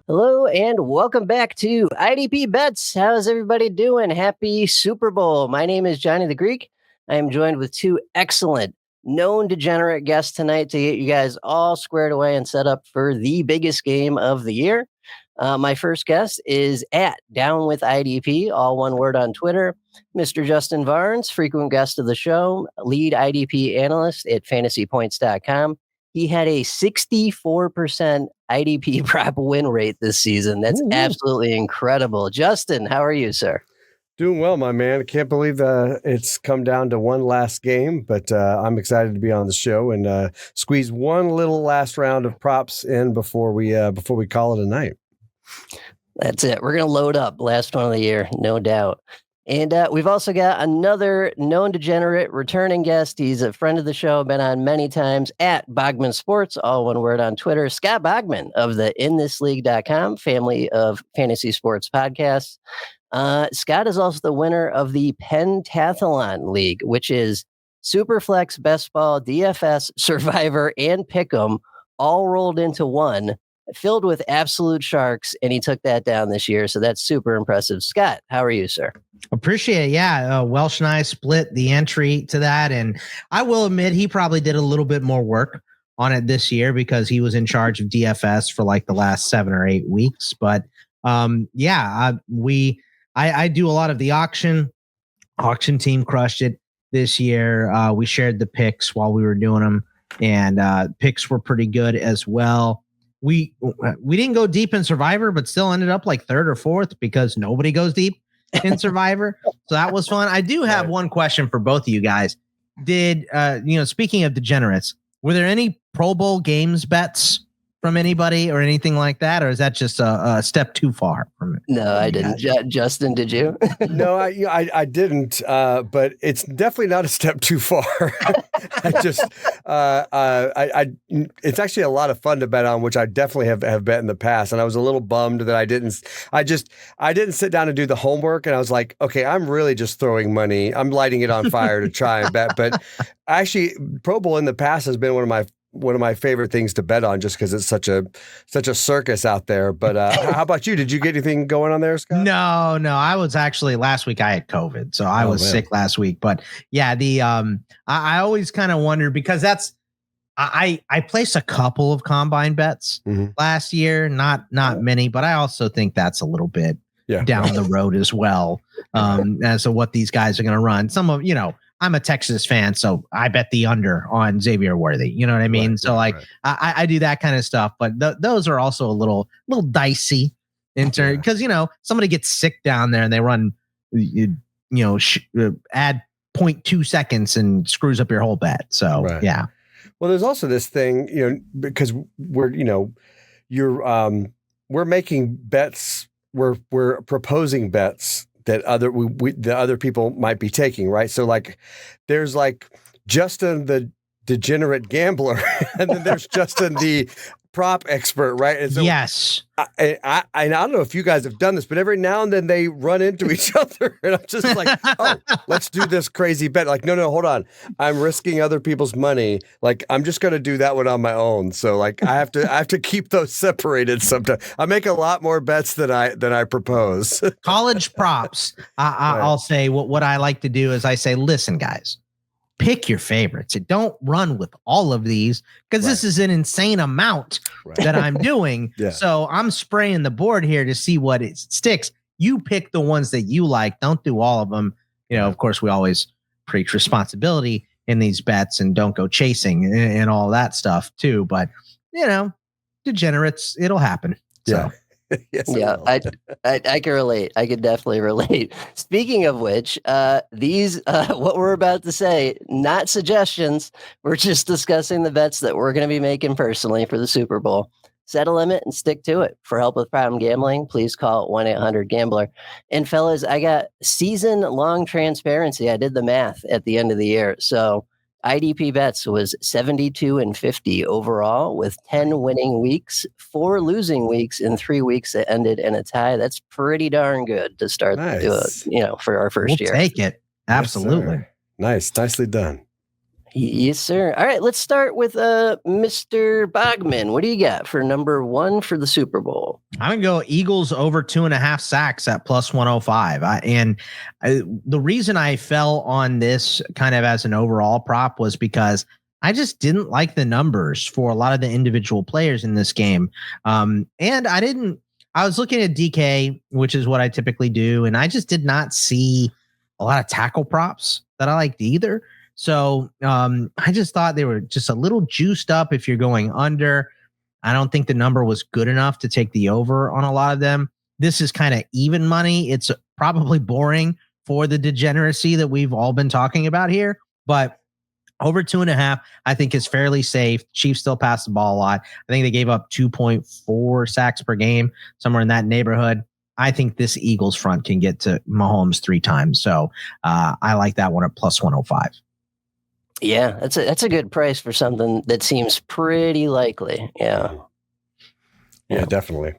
Hello and welcome back to IDP Bets. How's everybody doing? Happy Super Bowl. My name is Johny the Greek. I am joined with two excellent known degenerate guests tonight to get you guys all squared away and set up for the biggest game of the year. My first guest is at Down with IDP, all one word on Twitter, Mr. Justin Varnes, frequent guest of the show, lead IDP analyst at fantasypoints.com. He had a 64% IDP prop win rate this season. That's absolutely incredible. Justin, how are you, sir? Doing well, my man. I can't believe it's come down to one last game, but I'm excited to be on the show and squeeze one little last round of props in before we call it a night. That's it. We're going to load up. Last one of the year, no doubt. And we've also got another known degenerate returning guest. He's a friend of the show, been on many times at Bogman Sports, all one word on Twitter. Scott Bogman of the inthisleague.com family of fantasy sports podcasts. Scott is also the winner of the Pentathlon League, which is Superflex, Best Ball, DFS, Survivor, and Pick'em all rolled into one, filled with absolute sharks, and he took that down this year. So that's super impressive. Scott, how are you, sir? Appreciate it. Yeah. Welsh and I split the entry to that. And I will admit he probably did a little bit more work on it this year because he was in charge of DFS for like the last 7 or 8 weeks. But I do a lot of the auction team crushed it this year. We shared the picks while we were doing them, and picks were pretty good as well. We didn't go deep in Survivor, but still ended up like 3rd or 4th because nobody goes deep in Survivor. So that was fun. I do have one question for both of you guys. Did speaking of degenerates, were there any Pro Bowl games bets from anybody or anything like that, or is that just a step too far from it? No, I didn't. Justin, did you? No, I didn't. But it's definitely not a step too far. It's actually a lot of fun to bet on, which I definitely have bet in the past. And I was a little bummed that I didn't sit down and do the homework. And I was like, okay, I'm really just throwing money. I'm lighting it on fire to try and bet. But actually, Pro Bowl in the past has been one of my favorite things to bet on, just because it's such a circus out there. But how about you? Did you get anything going on there, Scott? No. I was actually last week I had COVID, so I was sick last week. But yeah, I always kind of wondered because I placed a couple of combine bets last year, not many, but I also think that's a little bit down the road as well. As to what these guys are going to run. Some of I'm a Texas fan, so I bet the under on Xavier Worthy. You know what I mean? I do that kind of stuff, but those are also a little dicey in turn because somebody gets sick down there and they run add 0.2 seconds and screws up your whole bet. So yeah. Well, there's also this thing, because we're making bets, we're proposing bets that other people might be taking, right? So like, there's like Justin the degenerate gambler, and then there's Justin the prop expert, right? And so yes, I don't know if you guys have done this, but every now and then they run into each other, and I'm just like, oh, let's do this crazy bet. Like, no, hold on, I'm risking other people's money. Like, I'm just going to do that one on my own. So like, I have to keep those separated. Sometimes I make a lot more bets than I propose. College props. I'll say what I like to do is I say, listen, guys, pick your favorites. Don't run with all of these because this is an insane amount that I'm doing. So I'm spraying the board here to see what it sticks. You pick the ones that you like. Don't do all of them. Of course, we always preach responsibility in these bets and don't go chasing and all that stuff too. But, degenerates, it'll happen. So. Yes, yeah, I can relate. I can definitely relate. Speaking of which, these what we're about to say, not suggestions. We're just discussing the bets that we're going to be making personally for the Super Bowl. Set a limit and stick to it. For help with problem gambling, please call 1-800-GAMBLER. And fellas, I got season-long transparency. I did the math at the end of the year. So IDP Bets was 72-50 overall, with 10 winning weeks, 4 losing weeks, and 3 weeks that ended in a tie. That's pretty darn good to start for our first year. Take it. Absolutely. Yes, nicely done. Yes, sir. All right, let's start with Mr. Bogman. What do you got for number 1 for the Super Bowl? I'm going to go Eagles over 2.5 sacks at plus 105. The reason I fell on this kind of as an overall prop was because I just didn't like the numbers for a lot of the individual players in this game. And I was looking at DK, which is what I typically do, and I just did not see a lot of tackle props that I liked either. So I just thought they were just a little juiced up if you're going under. I don't think the number was good enough to take the over on a lot of them. This is kind of even money. It's probably boring for the degeneracy that we've all been talking about here, but over 2.5, I think is fairly safe. Chiefs still pass the ball a lot. I think they gave up 2.4 sacks per game, somewhere in that neighborhood. I think this Eagles front can get to Mahomes 3 times. So I like that one at plus 105. Yeah, that's a good price for something that seems pretty likely. Yeah, definitely.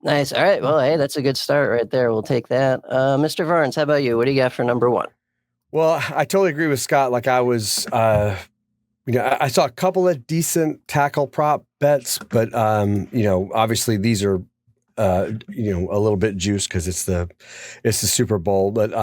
Nice. All right. Well, hey, that's a good start right there. We'll take that. Mr. Varnes, how about you? What do you got for number 1? Well, I totally agree with Scott. Like I was, I saw a couple of decent tackle prop bets, but obviously these are, a little bit juiced because it's the Super Bowl. But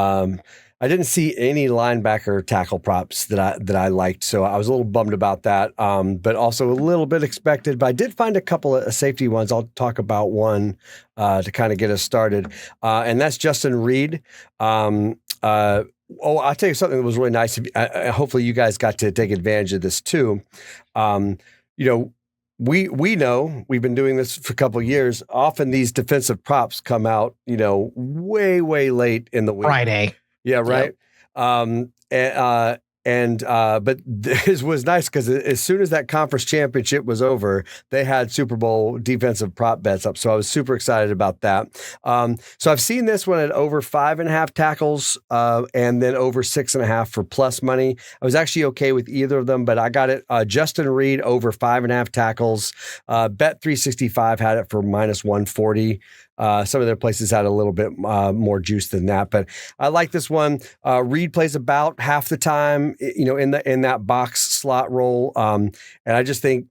I didn't see any linebacker tackle props that I liked, so I was a little bummed about that. But also a little bit expected. But I did find a couple of safety ones. I'll talk about one to kind of get us started, and that's Justin Reed. I'll tell you something that was really nice. Hopefully you guys got to take advantage of this too. We know we've been doing this for a couple of years. Often these defensive props come out, way, way late in the week. Friday. Yeah, right. Yep. But this was nice because as soon as that conference championship was over, they had Super Bowl defensive prop bets up. So I was super excited about that. So I've seen this one at over 5.5 tackles and then over 6.5 for plus money. I was actually okay with either of them, but I got it. Justin Reed over 5.5 tackles. Bet 365 had it for minus 140. Some of their places had a little bit more juice than that, but I like this one. Reed plays about half the time, in that box slot role, and I just think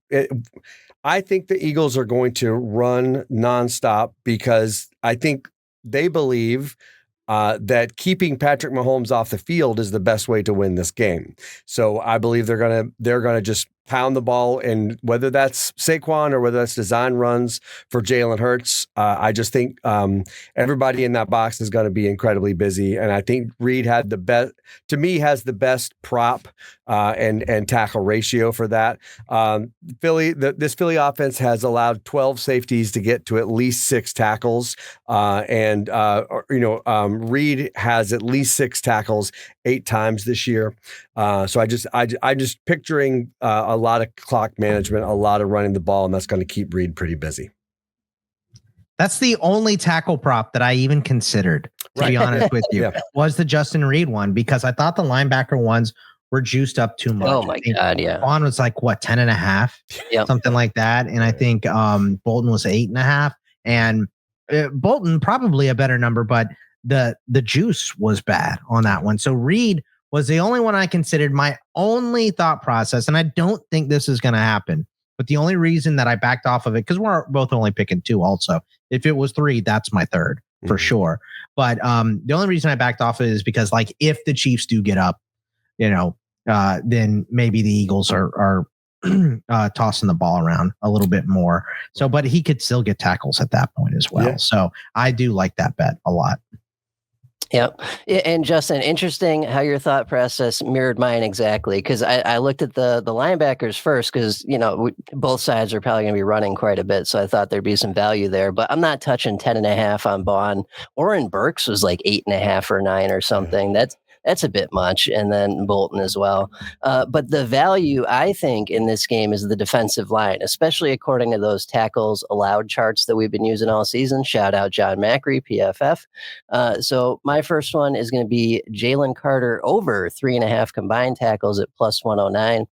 I think the Eagles are going to run nonstop because I think they believe that keeping Patrick Mahomes off the field is the best way to win this game. So I believe they're gonna just pound the ball, and whether that's Saquon or whether that's design runs for Jalen Hurts, I just think everybody in that box is going to be incredibly busy. And I think Reed has the best prop and tackle ratio for that. This Philly offense has allowed 12 safeties to get to at least 6 tackles, and Reed has at least 6 tackles 8 times this year. So I just picturing a lot of clock management, a lot of running the ball, and that's going to keep Reed pretty busy. That's the only tackle prop that I even considered, to be honest with you, was the Justin Reed one, because I thought the linebacker ones were juiced up too much. Oh my God. Yeah. Vaughn was like 10.5, something like that. And I think Bolton was 8.5, and Bolton probably a better number, but the juice was bad on that one. So Reed was the only one I considered. My only thought process, and I don't think this is going to happen, but the only reason that I backed off of it, because we're both only picking 2 also. If it was 3, that's my third for sure. But the only reason I backed off of it is because, like, if the Chiefs do get up, then maybe the Eagles are tossing the ball around a little bit more. So, but he could still get tackles at that point as well. Yeah. So I do like that bet a lot. Yep. And Justin, interesting how your thought process mirrored mine exactly. Because I looked at the linebackers first, because, both sides are probably going to be running quite a bit. So I thought there'd be some value there. But I'm not touching 10.5 on Bond. Oren Burks was like 8.5 or 9 or something. That's a bit much. And then Bolton as well. But the value, I think, in this game is the defensive line, especially according to those tackles allowed charts that we've been using all season. Shout out John Macri, PFF. So my first one is going to be Jalen Carter over 3.5 combined tackles at plus 109.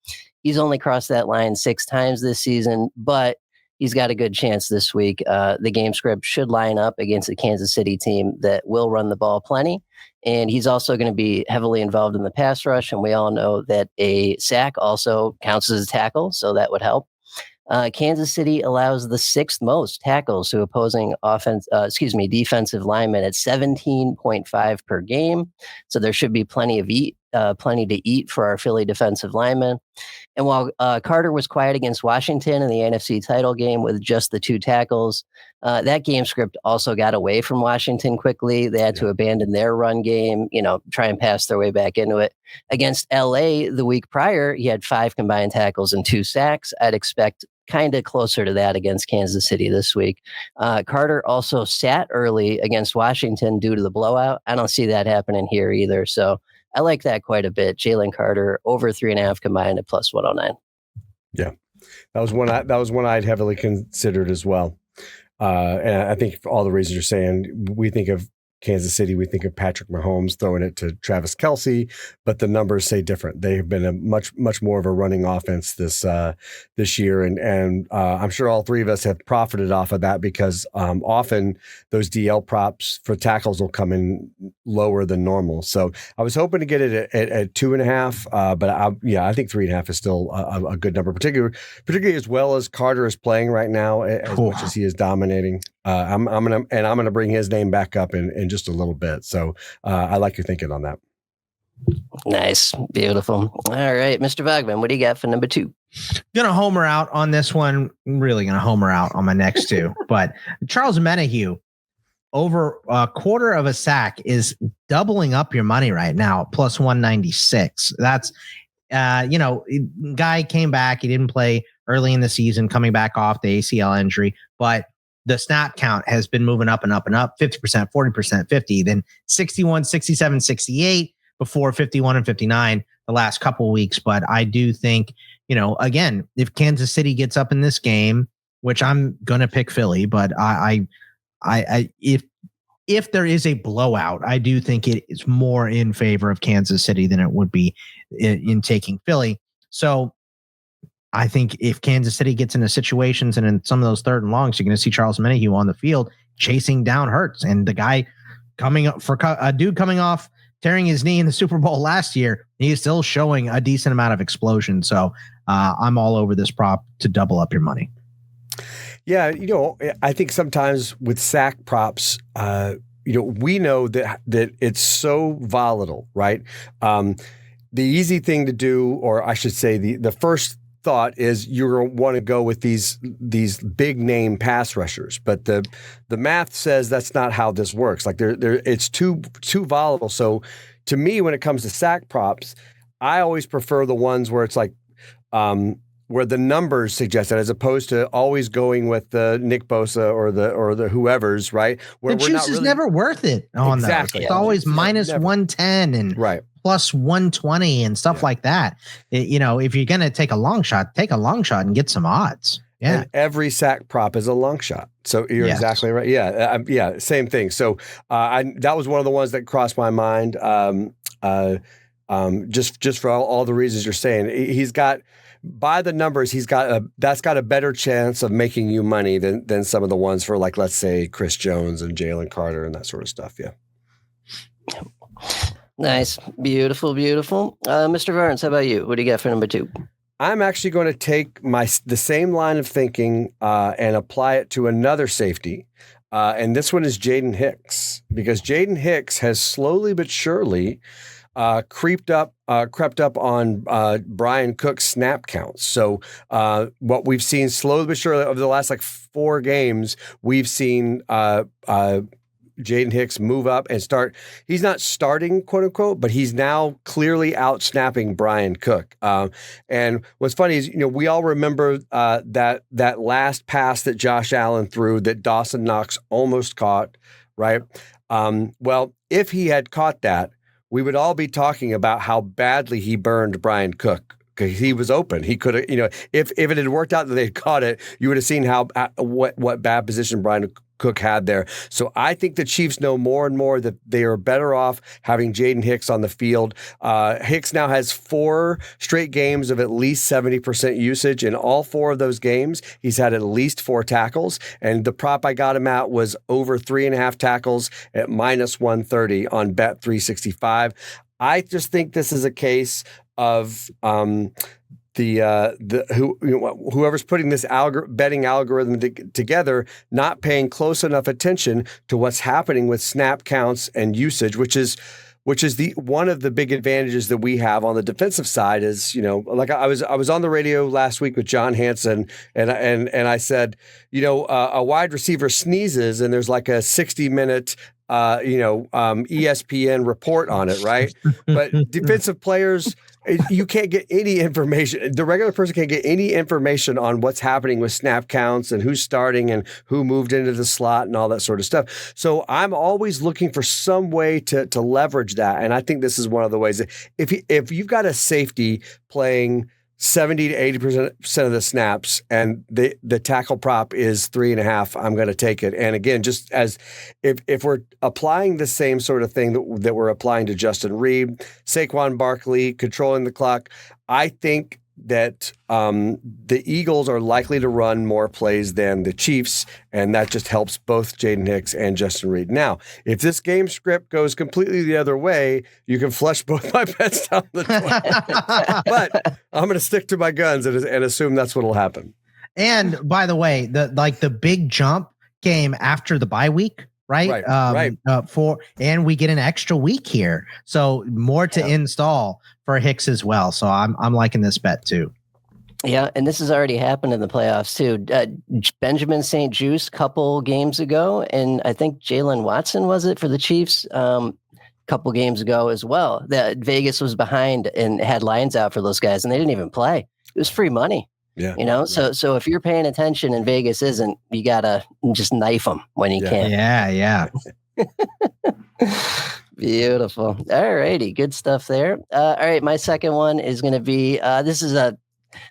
He's only crossed that line 6 times this season, but he's got a good chance this week. The game script should line up against a Kansas City team that will run the ball plenty. And he's also going to be heavily involved in the pass rush. And we all know that a sack also counts as a tackle, so that would help. Kansas City allows the 6th most tackles to opposing defensive linemen at 17.5 per game. So there should be plenty to eat for our Philly defensive linemen. And while Carter was quiet against Washington in the NFC title game with just the 2 tackles, that game script also got away from Washington quickly. They had to abandon their run game, try and pass their way back into it. Against LA the week prior, he had 5 combined tackles and 2 sacks. I'd expect kind of closer to that against Kansas City this week. Carter also sat early against Washington due to the blowout. I don't see that happening here either. So I like that quite a bit. Jalen Carter over 3.5 combined at plus 109. Yeah, that was one I'd heavily considered as well. And I think for all the reasons you're saying, we think of Kansas City, we think of Patrick Mahomes throwing it to Travis Kelce, but the numbers say different. They have been a much more of a running offense this year, and I'm sure all 3 of us have profited off of that because often those DL props for tackles will come in lower than normal. So I was hoping to get it at 2.5, but I think 3.5 is still a good number, particularly as well as Carter is playing right now, as much as he is dominating. I'm gonna bring his name back up in just a little bit. So I like your thinking on that. Nice, beautiful. All right, Mr. Bogman, what do you got for number 2? Gonna homer out on this one. Really gonna homer out on my next 2. But Charles Menahue, over a quarter of a sack, is doubling up your money right now, plus 196. That's guy came back. He didn't play early in the season, coming back off the ACL injury, but the snap count has been moving up and up and up, 50%, 40%, 50, then 61, 67, 68 before 51 and 59 the last couple of weeks. But I do think, again, if Kansas City gets up in this game, which I'm going to pick Philly, but if there is a blowout, I do think it is more in favor of Kansas City than it would be in taking Philly. So I think if Kansas City gets into situations and in some of those 3rd and longs, you're going to see Charles Menahue on the field chasing down Hurts, and the guy coming off tearing his knee in the Super Bowl last year, he is still showing a decent amount of explosion. So I'm all over this prop to double up your money. Yeah, I think sometimes with sack props, we know that it's so volatile, right? The easy thing to do, or I should say the first thought is you want to go with these big name pass rushers, but the math says that's not how this works. Like it's too volatile. So to me, when it comes to sack props, I always prefer the ones where it's like where the numbers suggest it, as opposed to always going with the Nick Bosa or the whoever's, right? Where the juice is never worth it on exactly. Those. It's always minus 110 and plus 120 and stuff like that. If you're going to take a long shot and get some odds. Yeah. And every sack prop is a long shot. So you're exactly right. Yeah. Same thing. So that was one of the ones that crossed my mind. Just for all the reasons you're saying. He's got, by the numbers, that's got a better chance of making you money than some of the ones for, like, let's say Chris Jones and Jalen Carter and that sort of stuff. Yeah. Nice. Beautiful. Mr. Varnes, how about you? What do you got for number 2? I'm actually going to take the same line of thinking and apply it to another safety. And this one is Jaden Hicks, because Jaden Hicks has slowly but surely crept up on Brian Cook's snap counts. So what we've seen slowly but surely over the last 4 games, we've seen Jaden Hicks move up and start. He's not starting, quote unquote, but he's now clearly out snapping Brian Cook. And what's funny is, we all remember that last pass that Josh Allen threw that Dawson Knox almost caught, right? Well, if he had caught that, we would all be talking about how badly he burned Brian Cook, he was open. He could have, if it had worked out that they'd caught it, you would have seen how what bad position Brian Cook had there. So I think the Chiefs know more and more that they are better off having Jaden Hicks on the field. Hicks now has 4 straight games of at least 70% usage. In all 4 of those games, he's had at least 4 tackles. And the prop I got him at was over 3.5 tackles at -130 on Bet365. I just think this is a case of whoever's putting this betting algorithm together not paying close enough attention to what's happening with snap counts and usage, which is the one of the big advantages that we have on the defensive side. Is like I was on the radio last week with John Hansen and I said, a wide receiver sneezes and there's like a 60-minute ESPN report on it, right? But defensive players, you can't get any information. The regular person can't get any information on what's happening with snap counts and who's starting and who moved into the slot and all that sort of stuff. So I'm always looking for some way to leverage that. And I think this is one of the ways that if you've got a safety playing 70 to 80% of the snaps and the tackle prop is 3.5, I'm going to take it. And again, just as if we're applying the same sort of thing that we're applying to Justin Reed, Saquon Barkley, controlling the clock, I think that the Eagles are likely to run more plays than the Chiefs, and that just helps both Jaden Hicks and Justin Reed. Now, if this game script goes completely the other way, you can flush both my bets down the toilet. But I'm going to stick to my guns and assume that's what will happen. And by the way, the big jump came after the bye week. Right. Right. And we get an extra week here. So more to install for Hicks as well. So I'm liking this bet too. Yeah. And this has already happened in the playoffs too. Benjamin St. Juste couple games ago. And I think Jalen Watson was it for the Chiefs couple games ago as well. That Vegas was behind and had lines out for those guys and they didn't even play. It was free money. Yeah. So if you're paying attention and Vegas isn't, you gotta just knife them when you can. Yeah. Beautiful. All righty. Good stuff there. All right. My second one is going to be, this is a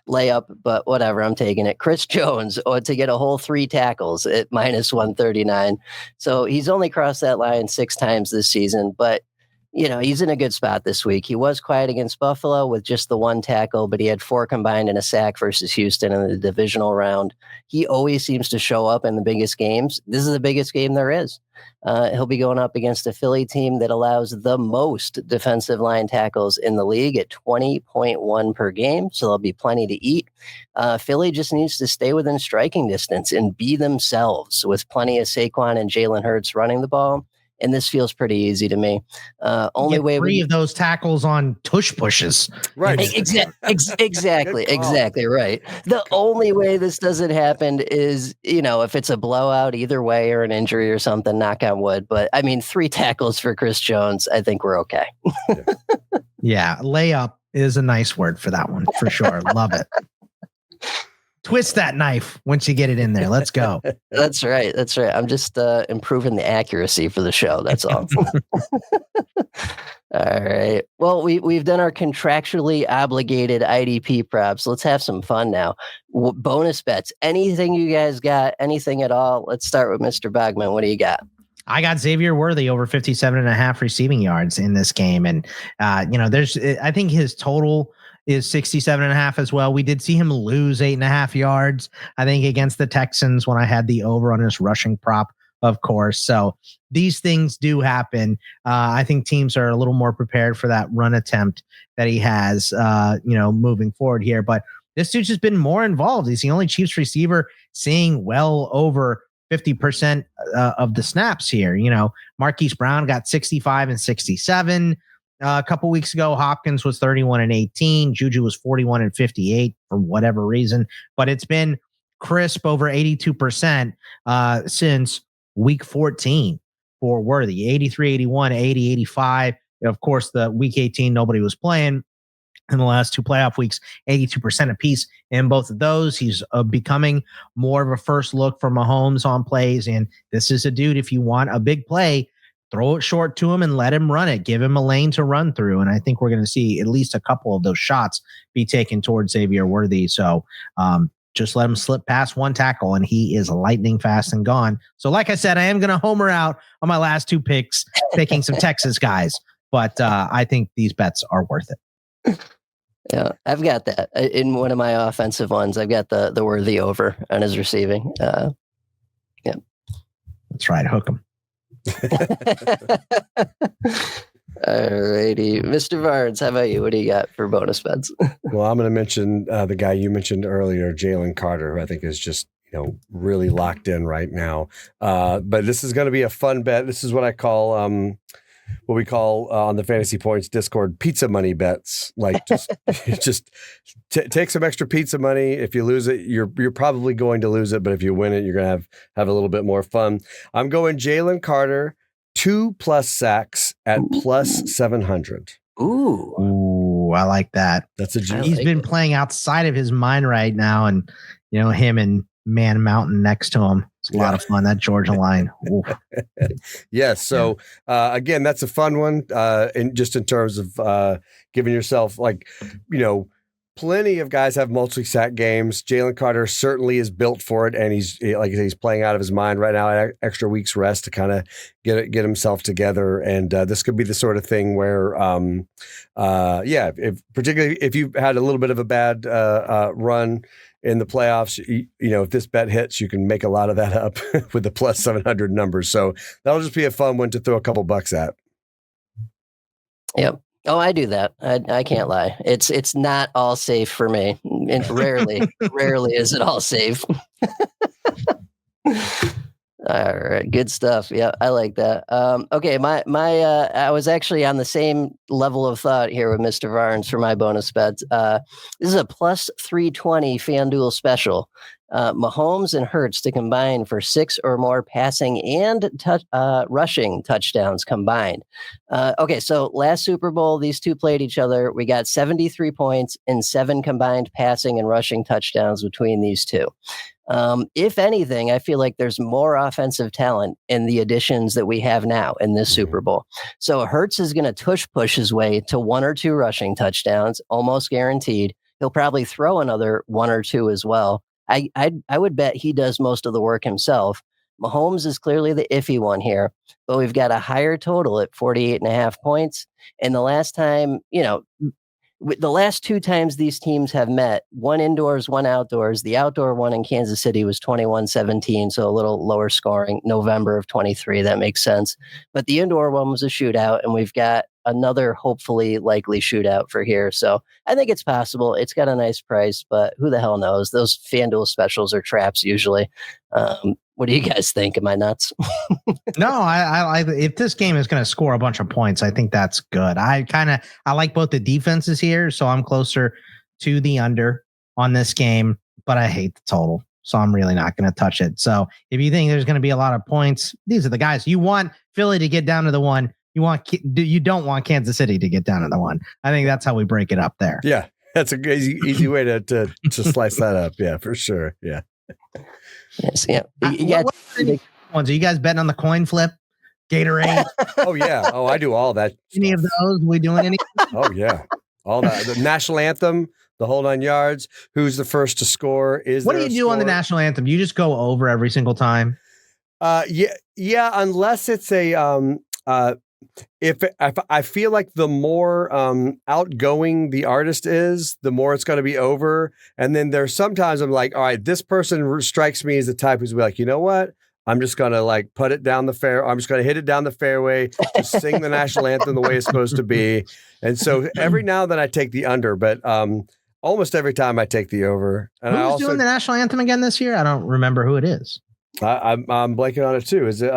layup, but whatever. I'm taking it. Chris Jones to get a whole 3 tackles at -139. So he's only crossed that line 6 times this season, but he's in a good spot this week. He was quiet against Buffalo with just the 1 tackle, but he had 4 combined and a sack versus Houston in the divisional round. He always seems to show up in the biggest games. This is the biggest game there is. He'll be going up against a Philly team that allows the most defensive line tackles in the league at 20.1 per game. So there'll be plenty to eat. Philly just needs to stay within striking distance and be themselves with plenty of Saquon and Jalen Hurts running the ball. And this feels pretty easy to me. Only way 3 of those tackles on tush pushes. Right. Exactly right. The only way this doesn't happen is, if it's a blowout either way or an injury or something, knock on wood. But I mean, 3 tackles for Chris Jones, I think we're okay. Yeah. Layup is a nice word for that one for sure. Love it. Twist that knife once you get it in there. Let's go. That's right. I'm just improving the accuracy for the show. That's all. All right. Well, we've done our contractually obligated IDP props. Let's have some fun now. Bonus bets. Anything you guys got? Anything at all? Let's start with Mr. Bogman. What do you got? I got Xavier Worthy over 57.5 receiving yards in this game. And, I think his total is 67.5 as well. We did see him lose 8.5 yards, I think, against the Texans when I had the over on his rushing prop, of course. So these things do happen. I think teams are a little more prepared for that run attempt that he has, moving forward here. But this dude's just been more involved. He's the only Chiefs receiver seeing well over 50% of the snaps here. Marquise Brown got 65 and 67. A couple weeks ago, Hopkins was 31 and 18. Juju was 41 and 58 for whatever reason. But it's been crisp over 82% since week 14 for Worthy. 83, 81, 80, 85. Of course, the week 18, nobody was playing. In the last 2 playoff weeks, 82% apiece in both of those. He's becoming more of a first look for Mahomes on plays. And this is a dude, if you want a big play, throw it short to him and let him run it. Give him a lane to run through. And I think we're going to see at least a couple of those shots be taken towards Xavier Worthy. So just let him slip past one tackle, and he is lightning fast and gone. So like I said, I am going to homer out on my last two picks, picking some Texas guys. But I think these bets are worth it. Yeah, I've got that in one of my offensive ones. I've got the Worthy over on his receiving. Yeah, that's right. Hook him. Alrighty, Mr. Varnes, how about you? What do you got for bonus bets? Well, I'm going to mention the guy you mentioned earlier, Jalen Carter, who I think is just really locked in right now. But this is going to be a fun bet. This is what I call what we call on the Fantasy Points Discord pizza money bets. Like just take some extra pizza money. If you lose it, you're probably going to lose it, but if you win it, you're going to have a little bit more fun. I'm going Jalen Carter 2+ sacks at plus 700. Ooh, I like that. That's a juice. He's been playing outside of his mind right now, and him and Man Mountain next to him. It's a lot of fun, that Georgia line. Yes. So again, that's a fun one. In terms of giving yourself plenty of guys have multi-sack games. Jalen Carter certainly is built for it, and he's playing out of his mind right now. Extra week's rest to kind of get himself together, and this could be the sort of thing where, particularly if you've had a little bit of a bad run in the playoffs, if this bet hits, you can make a lot of that up with the plus 700 numbers. So that'll just be a fun one to throw a couple bucks at. Yep. Oh, I do that. I can't lie. It's not all safe for me. And rarely is it all safe. All right, good stuff. Yeah, I like that. Okay, my I was actually on the same level of thought here with Mr. Varnes for my bonus bets. This is a plus 320 FanDuel special. Mahomes and Hurts to combine for 6 or more passing and rushing touchdowns combined. Okay, so last Super Bowl, these two played each other. We got 73 points and 7 combined passing and rushing touchdowns between these two. If anything, I feel like there's more offensive talent in the additions that we have now in this Super Bowl. So Hurts is going to push his way to 1 or 2 rushing touchdowns, almost guaranteed. He'll probably throw another 1 or 2 as well. I would bet he does most of the work himself. Mahomes is clearly the iffy one here, but we've got a higher total at 48.5 points. And the last time, the last 2 times these teams have met, 1 indoors, 1 outdoors. The outdoor one in Kansas City was 21-17, so a little lower scoring. November of 23, that makes sense. But the indoor one was a shootout, and we've got another hopefully likely shootout for here. So I think it's possible. It's got a nice price, but who the hell knows? Those FanDuel specials are traps usually. What do you guys think? Am I nuts? No, I if this game is going to score a bunch of points, I think that's good. I like both the defenses here, so I'm closer to the under on this game, but I hate the total, so I'm really not going to touch it. So if you think there's going to be a lot of points, these are the guys you want. Philly to get down to the 1. You don't want Kansas City to get down to the 1. I think that's how we break it up there. Yeah, that's a easy way to slice that up. Yeah, for sure. Yeah. Yes, yeah. Ones are you guys betting on the coin flip? Gatorade? Oh yeah. Oh, I do all that. Any of those? We doing any? Oh yeah. All that. The national anthem, the whole 9 yards. Who's the first to score? What do you do on the national anthem? You just go over every single time? Yeah. Unless it's a if I feel like the more outgoing the artist is, the more it's going to be over. And then there's sometimes I'm like, all right, this person strikes me as the type who's like, you know what? I'm just going to put it down the fair. I'm just going to hit it down the fairway, just sing the national anthem the way it's supposed to be. And so every now and then I take the under, but almost every time I take the over. And Who's doing the national anthem again this year? I don't remember who it is. I'm blanking on it too. Is it?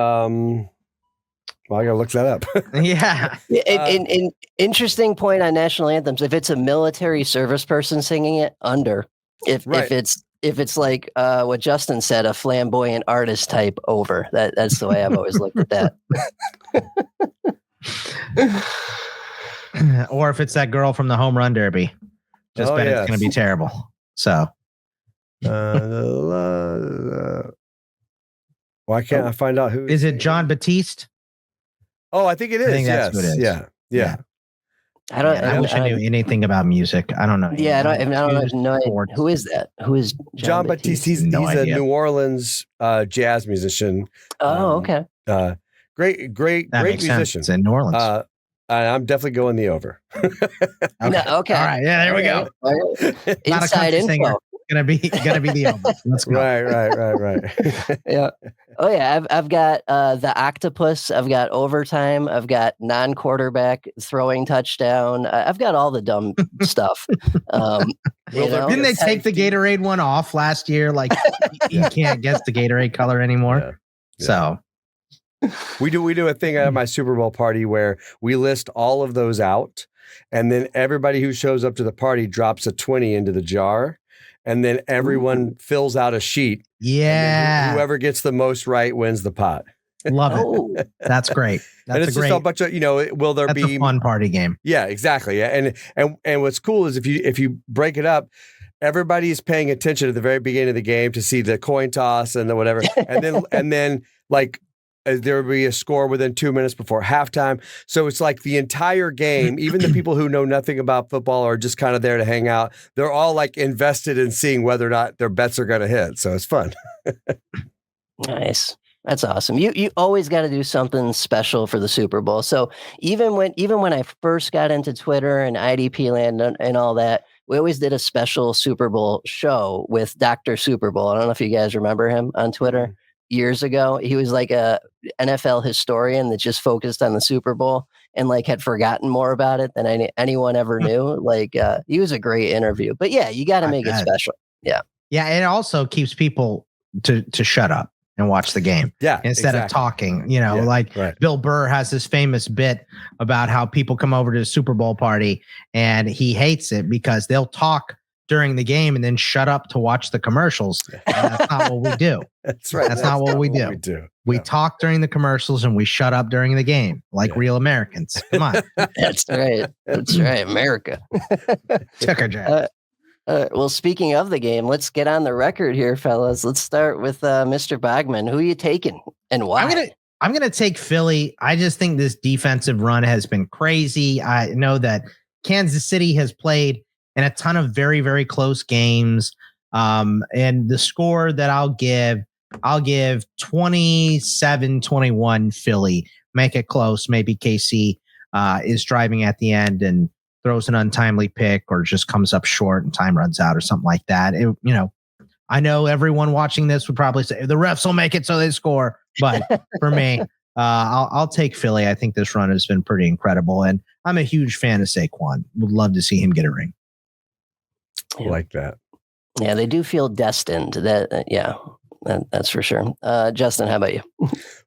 Well, I gotta look that up. Yeah. An interesting point on national anthems. If it's a military service person singing it, under. If it's like what Justin said, a flamboyant artist type, over. That's the way I've always looked at that. Or if it's that girl from the home run derby, it's going to be terrible. So, why can't I find out who? Is it John Batiste? Oh, I think it is. I think that's what it is. Yeah. I wish I knew anything about music. I don't know. Yeah, I don't know. Who is that? Who is John Batiste? He's a New Orleans jazz musician. Oh, okay. Great musician. It's in New Orleans. I'm definitely going the over. Okay. Okay. All right. Yeah, there we go. Not a country singer. Gonna be the over. Let's go. Right. Yeah. Oh yeah. I've got the octopus. I've got overtime. I've got non-quarterback throwing touchdown. I've got all the dumb stuff. Didn't they take the Gatorade one off last year? Like you can't guess the Gatorade color anymore. Yeah. So we do a thing at my Super Bowl party where we list all of those out, and then everybody who shows up to the party drops a 20 into the jar. And then everyone fills out a sheet. Yeah. Whoever gets the most right wins the pot. Love it. That's great. And it's just a bunch of, will there be a fun party game? Yeah, exactly. Yeah. And what's cool is if you break it up, everybody is paying attention at the very beginning of the game to see the coin toss and the whatever. And then like there will be a score within 2 minutes before halftime. So it's like the entire game, even the people who know nothing about football are just kind of there to hang out. They're all like invested in seeing whether or not their bets are going to hit. So it's fun. Nice. That's awesome. You always got to do something special for the Super Bowl. So even when I first got into Twitter and IDP land and all that, we always did a special Super Bowl show with Dr. Super Bowl. I don't know if you guys remember him on Twitter. Years ago, he was like a NFL historian that just focused on the Super Bowl and like had forgotten more about it than anyone ever knew. Like he was a great interview. But yeah, you got to make it special. Yeah. Yeah, it also keeps people to shut up and watch the game. Yeah. Instead of talking, Bill Burr has this famous bit about how people come over to the Super Bowl party and he hates it because they'll talk during the game and then shut up to watch the commercials. And that's not what we do. That's right. That's not what we do. We talk during the commercials and we shut up during the game like real Americans. Come on. That's right. That's right. America. Ticker Jack. Well, speaking of the game, let's get on the record here, fellas. Let's start with Mr. Bogman. Who are you taking and why? I'm gonna take Philly. I just think this defensive run has been crazy. I know that Kansas City has played in a ton of very, very close games. And the score that I'll give 27-21 Philly. Make it close. Maybe KC is driving at the end and throws an untimely pick or just comes up short and time runs out or something like that. I know everyone watching this would probably say the refs will make it so they score. But for me, I'll take Philly. I think this run has been pretty incredible. And I'm a huge fan of Saquon. Would love to see him get a ring. I like that. Yeah, they do feel destined. That's for sure. Justin, how about you?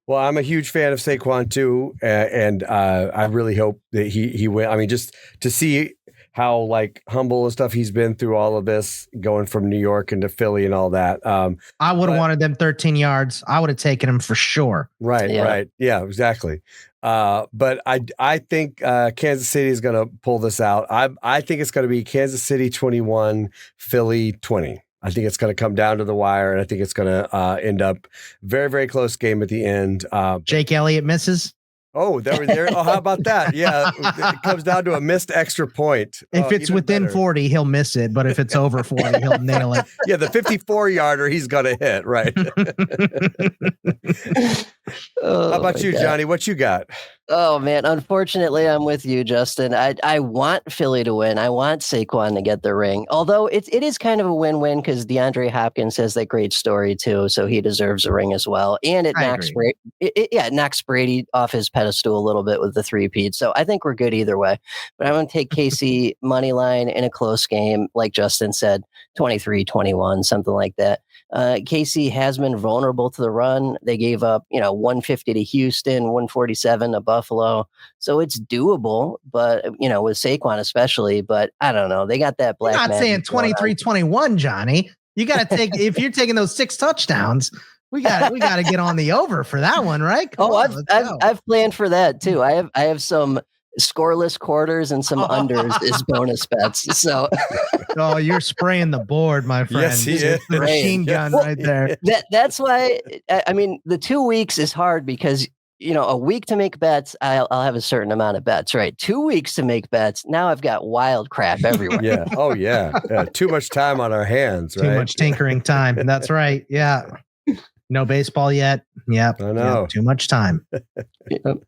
Well, I'm a huge fan of Saquon too, and I really hope that he win. I mean, just to see how like humble and stuff he's been through all of this, going from New York into Philly and all that. I would have wanted them 13 yards. I would have taken him for sure. Right. Yeah, exactly. But I think Kansas City is going to pull this out. I think it's going to be Kansas City 21, Philly 20. I think it's going to come down to the wire, and I think it's going to end up very, very close game at the end. Jake Elliott misses. Oh, there. Oh, how about that? Yeah, it comes down to a missed extra point. If it's within better. 40, he'll miss it. But if it's over 40, he'll nail it. Yeah, the 54-yarder, he's going to hit, right? How about you, Johnny? What you got? Oh, man. Unfortunately, I'm with you, Justin. I want Philly to win. I want Saquon to get the ring. Although it is kind of a win-win because DeAndre Hopkins has that great story, too. So he deserves a ring as well. And it knocks Brady off his pedestal a little bit with the three-peat. So I think we're good either way. But I'm going to take KC money line in a close game, like Justin said, 23-21, something like that. KC has been vulnerable to the run. They gave up, 150 to Houston, 147 to Buffalo. So it's doable, but, with Saquon especially, but I don't know. They got that black. You're not saying 23-21, Johnny. You got to take, if you're taking those 6 touchdowns, we got to get on the over for that one, right? I've planned for that too. I have some scoreless quarters and some unders as bonus bets. So, you're spraying the board, my friend. Yes, he is. The machine gun right there. That's why. I mean, the 2 weeks is hard because a week to make bets, I'll have a certain amount of bets, right? 2 weeks to make bets. Now I've got wild crap everywhere. Yeah. Oh, yeah. Too much time on our hands, right? Too much tinkering time. That's right. Yeah. No baseball yet. Yep. I know. Yep. Too much time. Yep.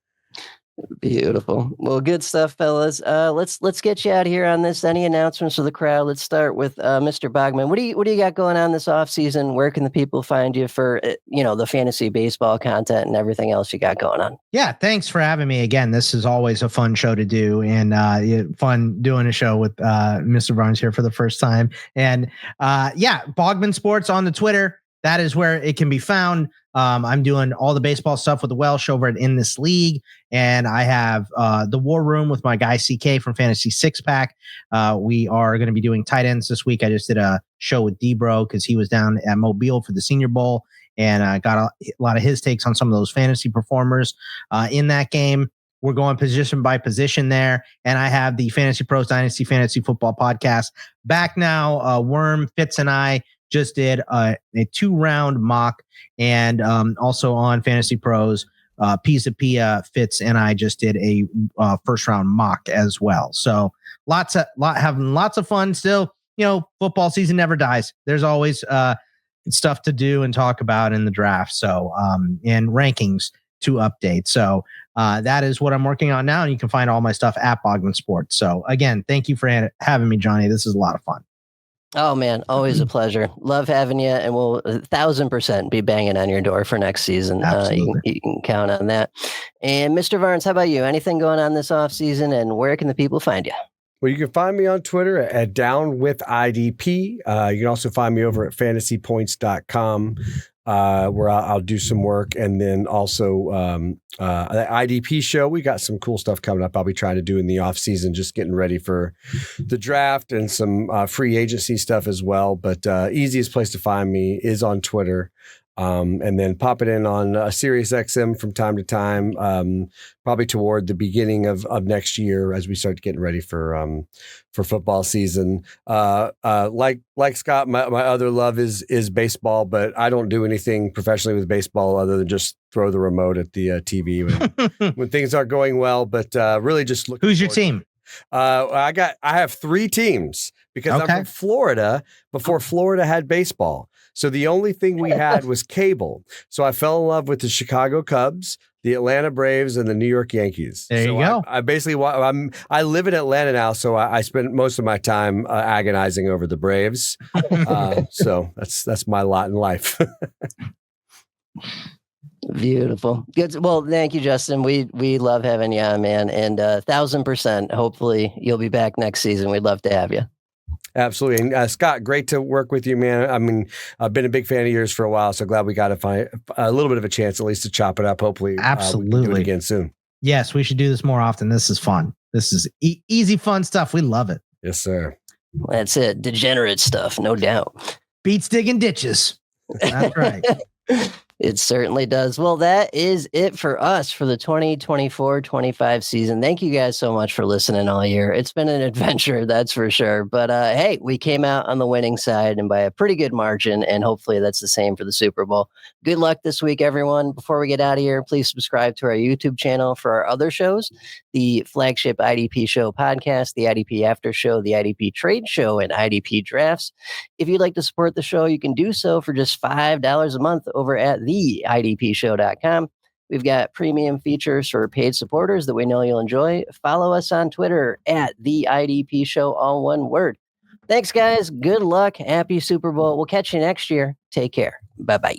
Beautiful. Well, good stuff, fellas. Let's get you out of here on this. Any announcements for the crowd? Let's start with Mr. Bogman. What do you got going on this off season? Where can the people find you for the fantasy baseball content and everything else you got going on? Yeah, thanks for having me again. This is always a fun show to do, and fun doing a show with Mr. Varnes here for the first time. And Bogman Sports on the Twitter. That is where it can be found. I'm doing all the baseball stuff with the Welsh over at In This League. And I have the War Room with my guy CK from Fantasy Six Pack. We are going to be doing tight ends this week. I just did a show with D-Bro because he was down at Mobile for the Senior Bowl. And I got a lot of his takes on some of those fantasy performers in that game. We're going position by position there. And I have the Fantasy Pros Dynasty Fantasy Football Podcast back now. Worm, Fitz, and I just did a 2-round mock, and also on Fantasy Pros, Pisa Pia, Fitz, and I just did a first round mock as well. So having lots of fun still. Football season never dies. There's always stuff to do and talk about in the draft. So and rankings to update. So that is what I'm working on now, and you can find all my stuff at Bogman Sports. So again, thank you for having me, Johnny. This is a lot of fun. Oh man, always a pleasure. Love having you, and we'll 1,000% be banging on your door for next season. You can count on that. And Mr. Varnes, how about you? Anything going on this off season, and where can the people find you? Well, you can find me on Twitter at downwithidp. You can also find me over at fantasypoints.com, where I'll do some work. And then also the IDP show. We got some cool stuff coming up I'll be trying to do in the off season, just getting ready for the draft and some free agency stuff as well. But easiest place to find me is on Twitter. And then pop it in on SiriusXM from time to time, probably toward the beginning of next year as we start getting ready for football season. Like Scott, my other love is baseball, but I don't do anything professionally with baseball other than just throw the remote at the TV when things aren't going well. But really just look. Who's your team? I have 3 teams because I'm from Florida before Florida had baseball. So the only thing we had was cable. So I fell in love with the Chicago Cubs, the Atlanta Braves, and the New York Yankees. There you go. I basically, I live in Atlanta now, so I spend most of my time agonizing over the Braves. So that's my lot in life. Beautiful. Good. Well, thank you, Justin. We love having you on, man. And 1,000%. Hopefully you'll be back next season. We'd love to have you. Absolutely. And Scott, great to work with you, man. I mean, I've been a big fan of yours for a while, so glad we got to find a little bit of a chance at least to chop it up. Hopefully, absolutely, we can do it again soon. Yes, we should do this more often. This is fun. This is easy, fun stuff. We love it. Yes, sir. That's it. Degenerate stuff, no doubt. Beats digging ditches. That's right. It certainly does. Well, that is it for us for the 2024-25 season. Thank you guys so much for listening all year. It's been an adventure, that's for sure. But hey, we came out on the winning side and by a pretty good margin, and hopefully that's the same for the Super Bowl. Good luck this week, everyone. Before we get out of here, please subscribe to our YouTube channel for our other shows, the flagship IDP Show podcast, the IDP After Show, the IDP Trade Show, and IDP Drafts. If you'd like to support the show, you can do so for just $5 a month over at theidpshow.com. We've got premium features for paid supporters that we know you'll enjoy. Follow us on Twitter at the IDP Show, all one word. Thanks, guys. Good luck. Happy Super Bowl. We'll catch you next year. Take care. Bye-bye.